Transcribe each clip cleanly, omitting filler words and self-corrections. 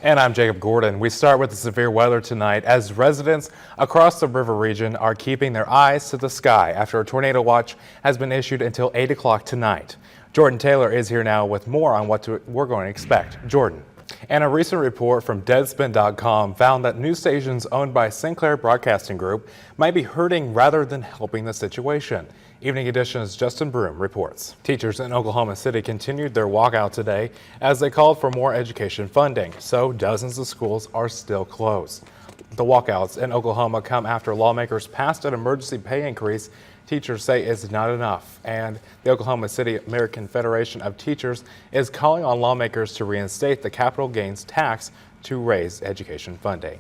And I'm Jacob Gordon. We start with the severe weather tonight as residents across the river region are keeping their eyes to the sky after a tornado watch has been issued until 8 o'clock tonight. Jordan Taylor is here now with more on what we're going to expect. Jordan. And a recent report from Deadspin.com found that news stations owned by Sinclair Broadcasting Group might be hurting rather than helping the situation. Evening Edition's Justin Broom reports. Teachers in Oklahoma City continued their walkout today as they called for more education funding, so dozens of schools are still closed. The walkouts in Oklahoma come after lawmakers passed an emergency pay increase teachers say is not enough, and the Oklahoma City American Federation of Teachers is calling on lawmakers to reinstate the capital gains tax to raise education funding.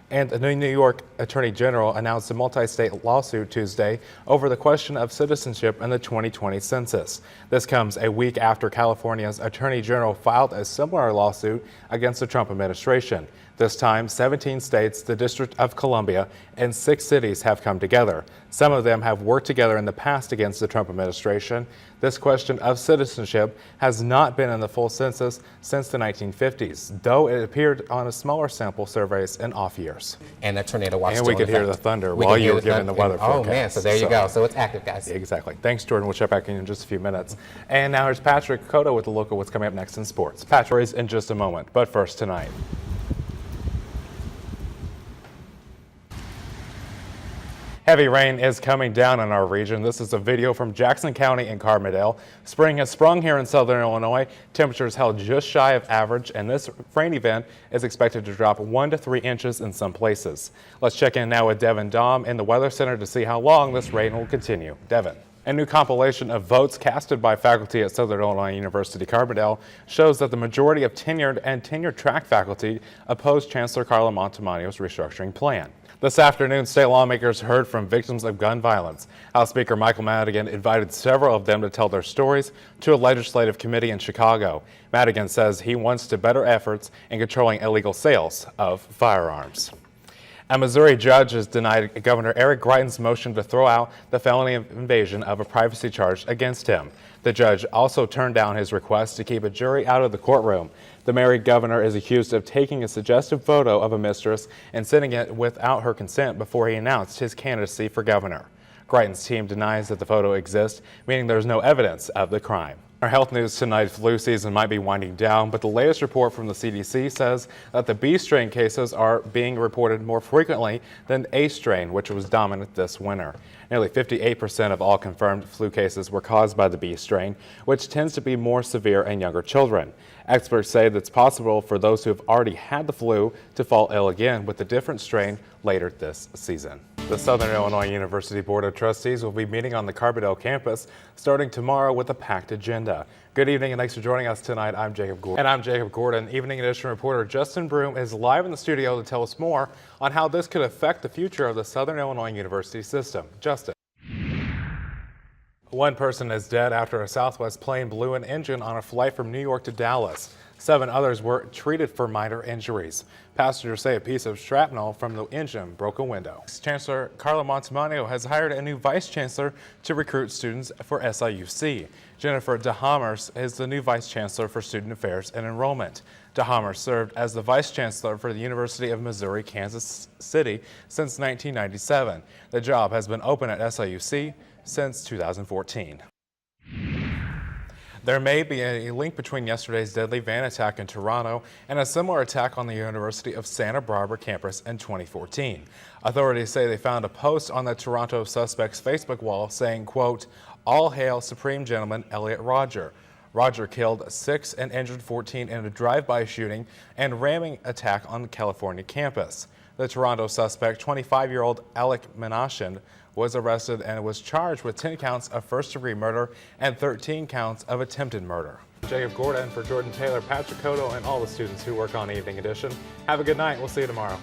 And the New York Attorney General announced a multi-state lawsuit Tuesday over the question of citizenship in the 2020 census. This comes a week after California's Attorney General filed a similar lawsuit against the Trump administration. This time, 17 states, the District of Columbia, and 6 cities have come together. Some of them have worked together in the past against the Trump administration. This question of citizenship has not been in the full census since the 1950s, though it appeared on a smaller sample surveys in off years. And the tornado watch. And we could hear the thunder while you were giving the weather forecast. Oh man, so there you go. So it's active, guys. Exactly. Thanks, Jordan. We'll check back in just a few minutes. And now here's Patrick Cotto with a look at what's coming up next in sports. Patrick is in just a moment, but first tonight. Heavy rain is coming down in our region. This is a video from Jackson County and Carbondale. Spring has sprung here in southern Illinois. Temperatures held just shy of average, and this rain event is expected to drop 1 to 3 inches in some places. Let's check in now with Devin Dahm in the Weather Center to see how long this rain will continue. Devin. A new compilation of votes casted by faculty at Southern Illinois University Carbondale shows that the majority of tenured and tenure-track faculty opposed Chancellor Carla Montemagno's restructuring plan. This afternoon, state lawmakers heard from victims of gun violence. House Speaker Michael Madigan invited several of them to tell their stories to a legislative committee in Chicago. Madigan says he wants to better efforts in controlling illegal sales of firearms. A Missouri judge has denied Governor Eric Greitens' motion to throw out the felony invasion of a privacy charge against him. The judge also turned down his request to keep a jury out of the courtroom. The married governor is accused of taking a suggestive photo of a mistress and sending it without her consent before he announced his candidacy for governor. Greitens' team denies that the photo exists, meaning there's no evidence of the crime. Our health news tonight: flu season might be winding down, but the latest report from the CDC says that the B strain cases are being reported more frequently than A strain, which was dominant this winter. Nearly 58% of all confirmed flu cases were caused by the B strain, which tends to be more severe in younger children. Experts say that it's possible for those who have already had the flu to fall ill again with a different strain later this season. The Southern Illinois University Board of Trustees will be meeting on the Carbondale campus starting tomorrow with a packed agenda. Good evening and thanks for joining us tonight. I'm Jacob Gordon. And I'm Jacob Gordon. Evening Edition reporter Justin Broom is live in the studio to tell us more on how this could affect the future of the Southern Illinois University system. Justin. One person is dead after a Southwest plane blew an engine on a flight from New York to Dallas. 7 others were treated for minor injuries. Passengers say a piece of shrapnel from the engine broke a window. Chancellor Carla Montemagno has hired a new vice chancellor to recruit students for SIUC. Jennifer DeHammers is the new vice chancellor for student affairs and enrollment. DeHammers served as the vice chancellor for the University of Missouri Kansas City since 1997. The job has been open at SIUC since 2014. There may be a link between yesterday's deadly van attack in Toronto and a similar attack on the University of Santa Barbara campus in 2014. Authorities say they found a post on the Toronto suspect's Facebook wall saying, quote, "All hail Supreme Gentleman Elliot Rodger." Rodger killed 6 and injured 14 in a drive-by shooting and ramming attack on the California campus. The Toronto suspect, 25-year-old Alec Menashin, was arrested and was charged with 10 counts of first-degree murder and 13 counts of attempted murder. Jacob Gordon for Jordan Taylor, Patrick Cotto, and all the students who work on Evening Edition. Have a good night. We'll see you tomorrow.